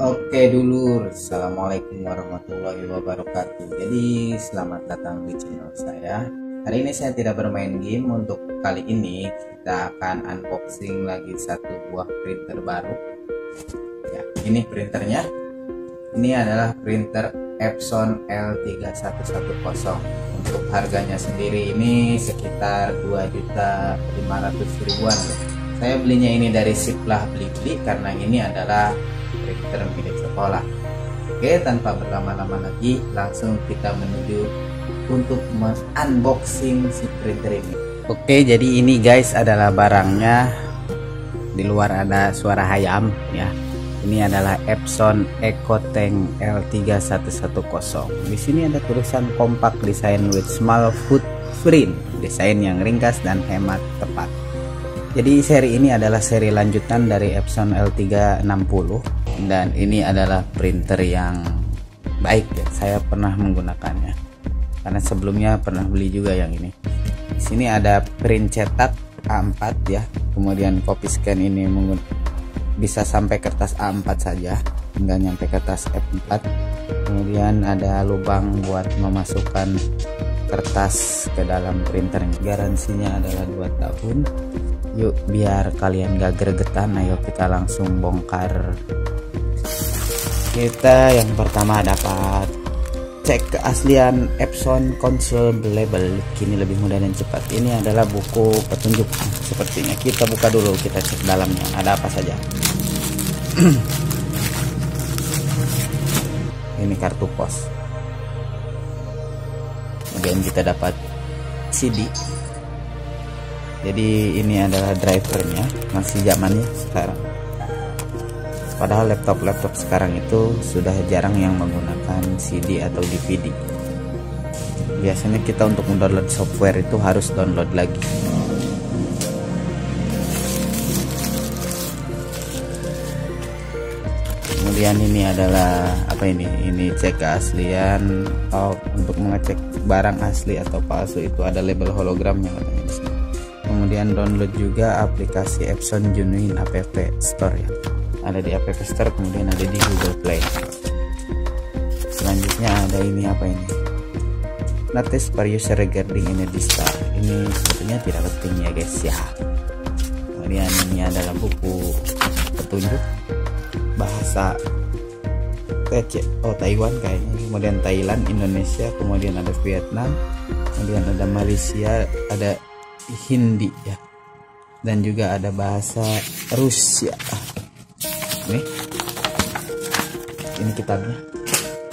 Oke dulur, assalamualaikum warahmatullahi wabarakatuh. Jadi selamat datang di channel saya. Hari ini saya tidak bermain game. Untuk kali ini kita akan unboxing lagi satu buah printer baru. Ya, ini printernya. Ini adalah printer Epson L3110. Untuk harganya sendiri ini sekitar 2.500.000-an. Saya belinya ini dari Siplah Beli-Beli karena ini adalah printer milik sekolah. Oke, tanpa berlama-lama lagi langsung kita menuju untuk unboxing si printer ini. Oke, jadi ini guys adalah barangnya. Di luar ada suara ayam ya. Ini adalah Epson EcoTank L3110. Di sini ada tulisan compact design with small footprint, desain yang ringkas dan hemat tepat. Jadi seri ini adalah seri lanjutan dari Epson L360 dan ini adalah printer yang baik ya. Saya pernah menggunakannya karena sebelumnya pernah beli juga yang ini. Di sini ada print cetak A4 ya. Kemudian copy scan ini bisa sampai kertas A4 saja, nggak nyampe kertas F4. Kemudian ada lubang buat memasukkan kertas ke dalam printer. Garansinya adalah 2 tahun. Yuk, biar kalian gak gregetan, ayo kita langsung bongkar. Kita yang pertama dapat cek keaslian Epson console label. Kini lebih mudah dan cepat. Ini adalah buku petunjuk sepertinya. Kita buka dulu, kita cek dalamnya ada apa saja. Ini kartu pos. Kemudian kita dapat CD. Jadi ini adalah drivernya, masih zamannya sekarang. Padahal laptop sekarang itu sudah jarang yang menggunakan CD atau DVD. Biasanya kita untuk mendownload software itu harus download lagi. Kemudian ini adalah apa ini? Ini cek keaslian. Untuk mengecek barang asli atau palsu itu ada label hologramnya katanya di sini. Kemudian download juga aplikasi Epson Genuine App Store ya. Ada di App Store, kemudian ada di Google Play. Selanjutnya ada ini apa ini? Notice per user regarding energy star. Ini sebetulnya tidak penting ya guys ya. Kemudian ini adalah buku petunjuk bahasa Taiwan kayaknya. Kemudian Thailand, Indonesia, kemudian ada Vietnam, kemudian ada Malaysia, ada Hindi ya, dan juga ada bahasa Rusia. Ini kitabnya.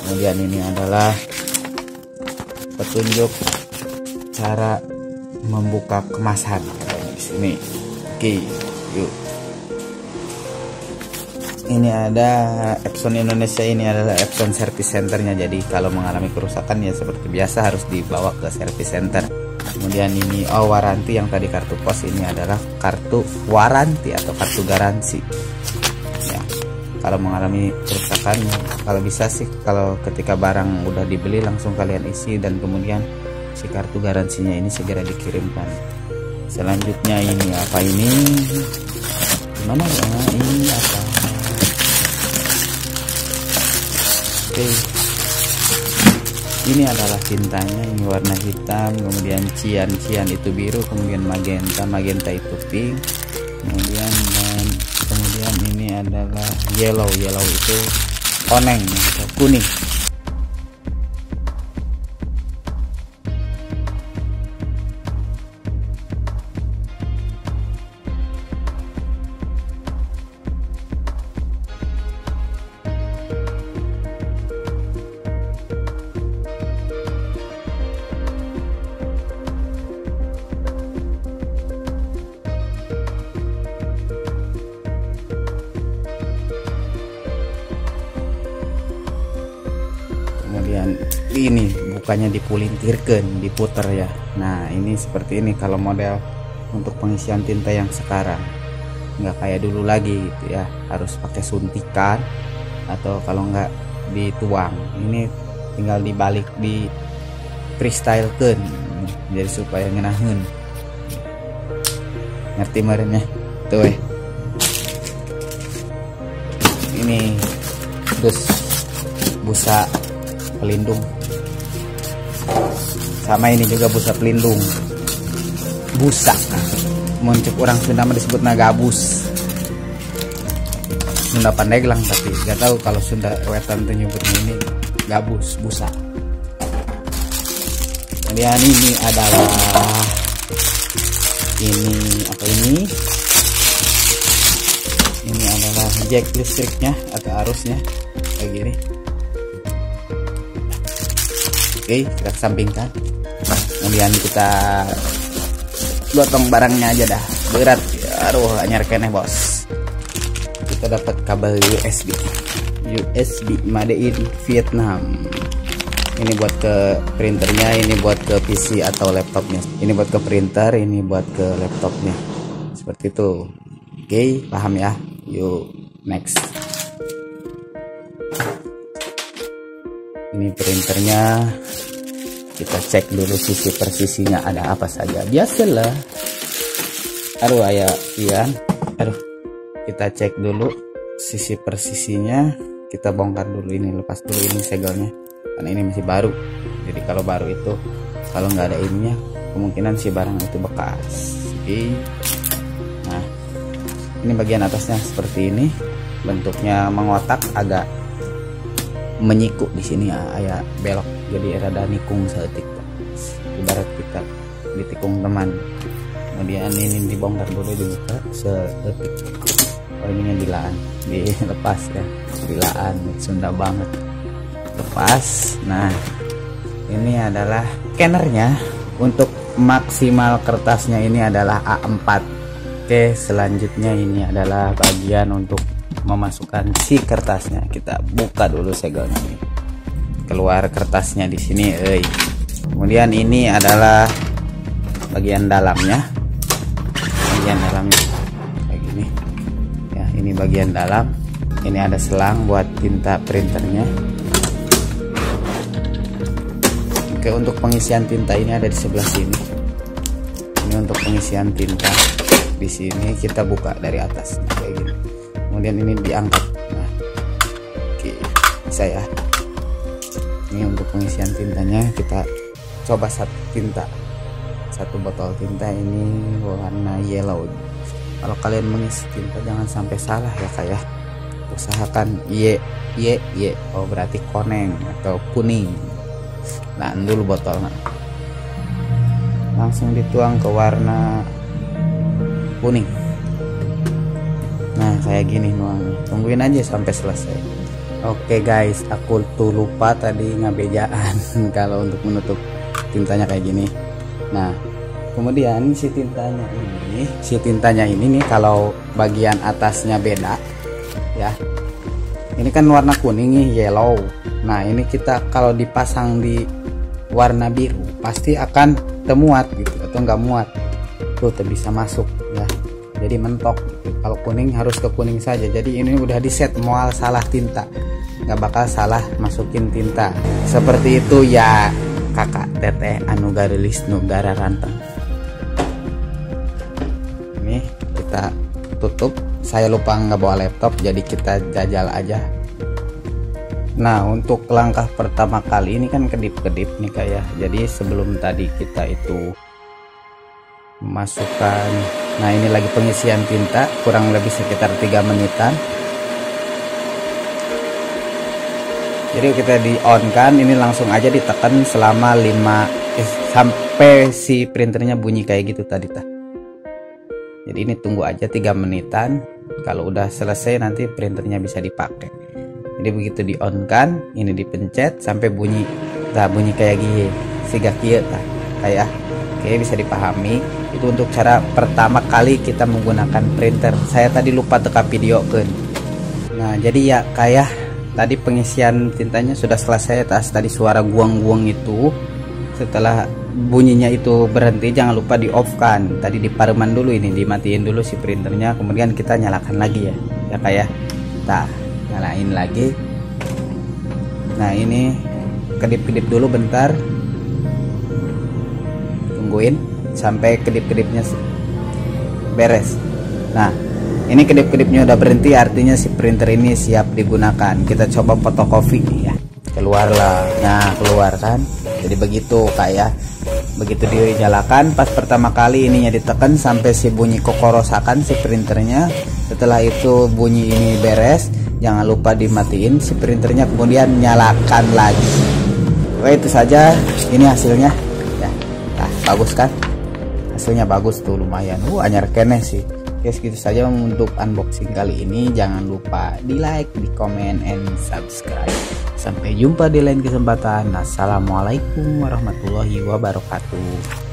Kemudian ini adalah petunjuk cara membuka kemasan di sini. Oke, yuk. Ini ada Epson Indonesia, ini adalah Epson Service Centernya. Jadi kalau mengalami kerusakan ya seperti biasa harus dibawa ke service center. Kemudian ini waranti, yang tadi kartu pos, ini adalah kartu waranti atau kartu garansi ya. Kalau mengalami kerusakan, kalau bisa sih kalau ketika barang udah dibeli langsung kalian isi dan kemudian si kartu garansinya ini segera dikirimkan. Selanjutnya ini apa ini? Gimana ya? Ini apa? Oke. Ini adalah tintanya, ini warna hitam, kemudian cian itu biru, kemudian magenta itu pink, kemudian ini adalah yellow itu oneng atau kuning. Kemudian ini bukannya dipulintirkan, diputer ya. Nah ini seperti ini kalau model untuk pengisian tinta yang sekarang, nggak kayak dulu lagi gitu ya, harus pakai suntikan atau kalau nggak dituang. Ini tinggal dibalik, di freestyle kan, jadi supaya ngenahin. Ngerti merenya tuh ini terus busa pelindung, sama ini juga busa pelindung. Busa muncul orang Sunda disebut gabus. Sunda Pandeglang, tapi gak tahu kalau Sunda Wetan tuh nyebutnya ini gabus, busa. Kemudian ini adalah ini adalah jack listriknya atau arusnya kayak gini. Oke, kita kesampingkan. Kemudian kita gotong barangnya aja dah, berat. Aduh, anyar keneh bos. Kita dapat kabel USB made in Vietnam. Ini buat ke printernya, ini buat ke PC atau laptopnya. Ini buat ke printer, ini buat ke laptopnya. Seperti itu. Oke, paham ya? Yuk, next. Ini printernya. Kita cek dulu sisi persisinya ada apa saja. Biasalah. Aduh, aduh. Kita cek dulu sisi persisinya. Kita bongkar dulu ini, lepas dulu ini segelnya. Karena ini masih baru. Jadi kalau baru itu, kalau nggak ada ininya, kemungkinan si barang itu bekas. Oke. Nah, ini bagian atasnya seperti ini. Bentuknya mengotak, agak menyiku di sini ya, kayak belok. Jadi rada nikung seetik. Ibarat kita ditikung teman. Kemudian ini dibongkar dulu, dibuka seetik. Oh, ininya dilaan, dilepas ya, dilaan, Sunda banget. Lepas. Nah, ini adalah scannernya. Untuk maksimal kertasnya ini adalah A4. Oke, selanjutnya ini adalah bagian untuk memasukkan si kertasnya. Kita buka dulu segelnya ini. Keluar kertasnya di sini, Kemudian ini adalah bagian dalamnya. Bagian dalamnya kayak gini. Ya, ini bagian dalam. Ini ada selang buat tinta printernya. Oke, untuk pengisian tinta ini ada di sebelah sini. Ini untuk pengisian tinta. Di sini kita buka dari atas kayak gini. Kemudian ini diangkat. Nah, oke, bisa ya. Ini untuk pengisian tintanya. Kita coba satu botol tinta ini warna yellow. Kalau kalian mengisi tinta jangan sampai salah ya kayak. Usahakan Y. Oh, berarti koneng atau kuning. Nah, dulu botolnya. Langsung dituang ke warna kuning. Nah, kayak gini nuangnya. Tungguin aja sampai selesai. Oke guys, aku tuh lupa tadi ngabejaan kalau untuk menutup tintanya kayak gini. Nah, kemudian si tintanya ini nih, kalau bagian atasnya beda ya. Ini kan warna kuning nih, yellow. Nah, ini kita kalau dipasang di warna biru pasti akan temuat gitu atau nggak muat. Tuh bisa masuk ya. Jadi mentok gitu. Kalau kuning harus ke kuning saja. Jadi ini udah di set, mual salah tinta nggak bakal salah masukin tinta. Seperti itu ya kakak teteh anu garilis nugara ranteng. Ini kita tutup. Saya lupa nggak bawa laptop, jadi kita jajal aja. Nah, untuk langkah pertama kali ini kan kedip-kedip nih kayak. Jadi sebelum tadi kita itu masukkan, nah ini lagi pengisian tinta kurang lebih sekitar 3 menitan. Jadi kita di on kan, ini langsung aja ditekan selama 5 sampai si printernya bunyi kayak gitu tadi tah. Jadi ini tunggu aja 3 menitan. Kalau udah selesai nanti printernya bisa dipakai. Jadi begitu di on kan, ini dipencet sampai bunyi. Nah, bunyi kayak gini. Siga kieu tah. Kayak oke, bisa dipahami. Itu untuk cara pertama kali kita menggunakan printer. Saya tadi lupa teka video kan. Nah, jadi ya kayak tadi pengisian tintanya sudah selesai. Tadi suara guang-guang itu, setelah bunyinya itu berhenti, jangan lupa di off kan. Tadi dipareman dulu, ini dimatiin dulu si printernya, kemudian kita nyalakan lagi ya kayak kita nyalain lagi. Nah, ini kedip-kedip dulu bentar, tungguin sampai kedip-kedipnya beres. Nah, Ini kedip-kedipnya udah berhenti, artinya si printer ini siap digunakan. Kita coba fotokopi ya. Keluarlah. Nah, keluar kan. Jadi begitu Kak ya. Begitu dinyalakan, pas pertama kali ininya ditekan sampai si bunyi kokorosakan si printernya. Setelah itu bunyi ini beres, jangan lupa dimatiin si printernya, kemudian nyalakan lagi. Oke, itu saja. Ini hasilnya ya. Nah, bagus kan? Hasilnya bagus tuh, lumayan. Anyar keneh sih. Oke, segitu saja untuk unboxing kali ini. Jangan lupa di like, di komen, and subscribe. Sampai jumpa di lain kesempatan. Assalamualaikum warahmatullahi wabarakatuh.